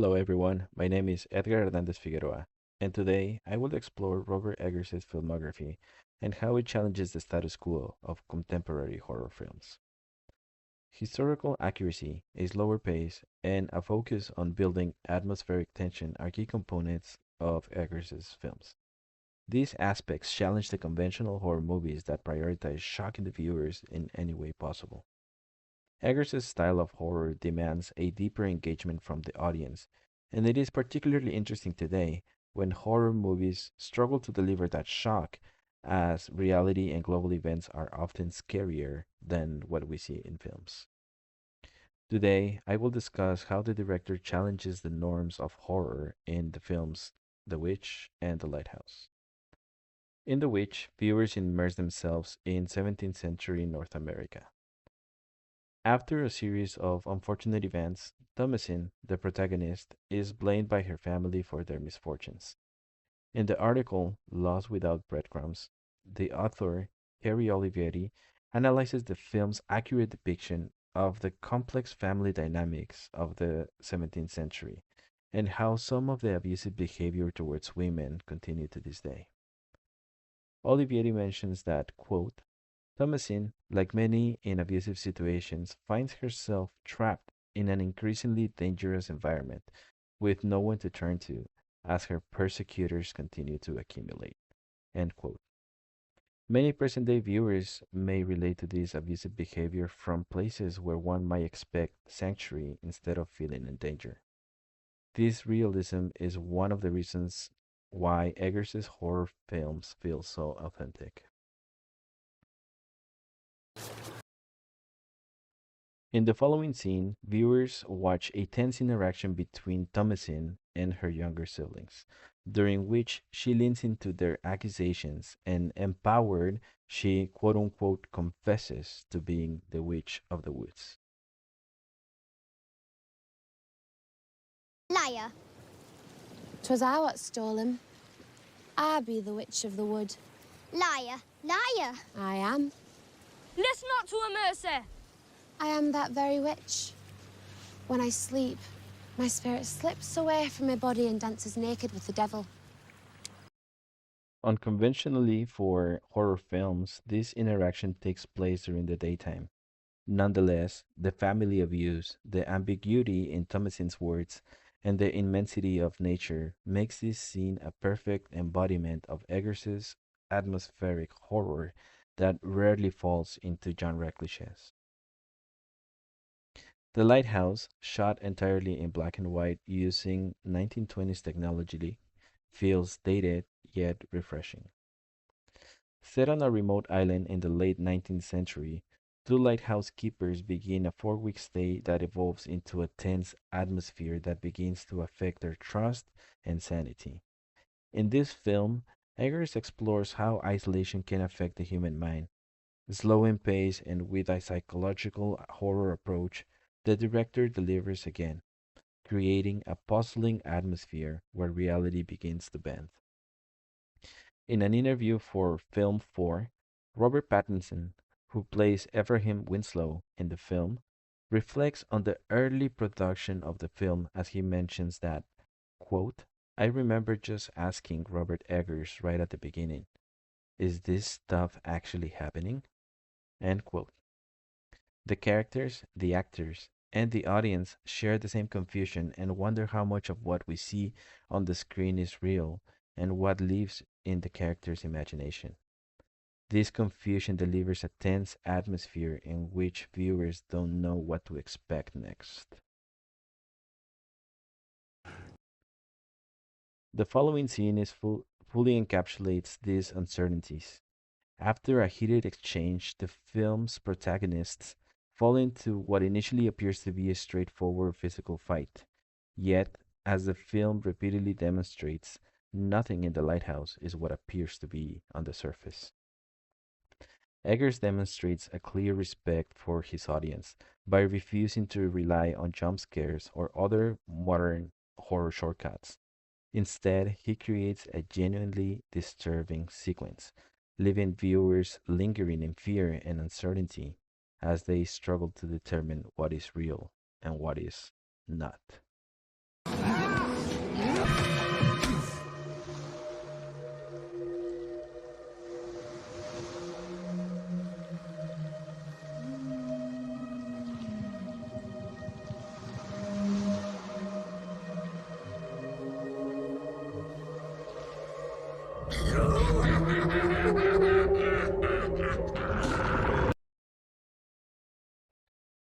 Hello everyone, my name is Edgar Hernandez Figueroa, and today I will explore Robert Eggers' filmography and how it challenges the status quo of contemporary horror films. Historical accuracy, a slower pace, and a focus on building atmospheric tension are key components of Eggers' films. These aspects challenge the conventional horror movies that prioritize shocking the viewers in any way possible. Eggers' style of horror demands a deeper engagement from the audience, and it is particularly interesting today when horror movies struggle to deliver that shock, as reality and global events are often scarier than what we see in films. Today, I will discuss how the director challenges the norms of horror in the films The Witch and The Lighthouse. In The Witch, viewers immerse themselves in 17th century North America. After a series of unfortunate events, Thomasin, the protagonist, is blamed by her family for their misfortunes. In the article Lost Without Breadcrumbs, the author, Harry Olivieri, analyzes the film's accurate depiction of the complex family dynamics of the 17th century and how some of the abusive behavior towards women continue to this day. Olivieri mentions that, quote, Thomasin, like many in abusive situations, finds herself trapped in an increasingly dangerous environment with no one to turn to as her persecutors continue to accumulate. End quote. Many present day viewers may relate to this abusive behavior from places where one might expect sanctuary instead of feeling in danger. This realism is one of the reasons why Eggers' horror films feel so authentic. In the following scene, viewers watch a tense interaction between Thomasin and her younger siblings, during which she leans into their accusations and, empowered, she quote unquote confesses to being the witch of the woods. Liar. 'Twas I what stole him. I be the witch of the wood. Liar. Liar. I am. Listen not to her, Mercy. I am that very witch. When I sleep, my spirit slips away from my body and dances naked with the devil. Unconventionally for horror films, this interaction takes place during the daytime. Nonetheless, the family abuse, the ambiguity in Thomasin's words, and the immensity of nature makes this scene a perfect embodiment of Eggers's atmospheric horror that rarely falls into genre cliches. The Lighthouse, shot entirely in black and white using 1920s technology, feels dated yet refreshing. Set on a remote island in the late 19th century, two lighthouse keepers begin a 4 week stay that evolves into a tense atmosphere that begins to affect their trust and sanity. In this film, Eggers explores how isolation can affect the human mind. Slow in pace and with a psychological horror approach, the director delivers again, creating a puzzling atmosphere where reality begins to bend. In an interview for Film 4, Robert Pattinson, who plays Ephraim Winslow in the film, reflects on the early production of the film as he mentions that, quote, I remember just asking Robert Eggers right at the beginning, is this stuff actually happening? End quote. The characters, the actors, and the audience share the same confusion and wonder how much of what we see on the screen is real and what lives in the character's imagination. This confusion delivers a tense atmosphere in which viewers don't know what to expect next. The following scene fully encapsulates these uncertainties. After a heated exchange, the film's protagonists fall into what initially appears to be a straightforward physical fight. Yet, as the film repeatedly demonstrates, nothing in the lighthouse is what appears to be on the surface. Eggers demonstrates a clear respect for his audience by refusing to rely on jump scares or other modern horror shortcuts. Instead, he creates a genuinely disturbing sequence, leaving viewers lingering in fear and uncertainty as they struggle to determine what is real and what is not.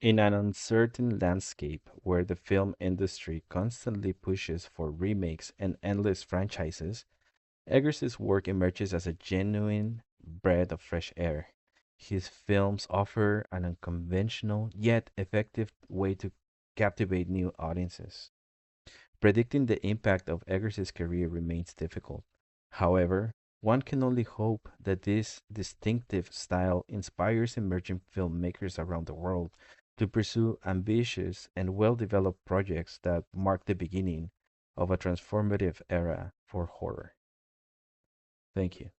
In an uncertain landscape where the film industry constantly pushes for remakes and endless franchises, Eggers' work emerges as a genuine breath of fresh air. His films offer an unconventional yet effective way to captivate new audiences. Predicting the impact of Eggers' career remains difficult. However, one can only hope that this distinctive style inspires emerging filmmakers around the world to pursue ambitious and well developed projects that mark the beginning of a transformative era for horror. Thank you.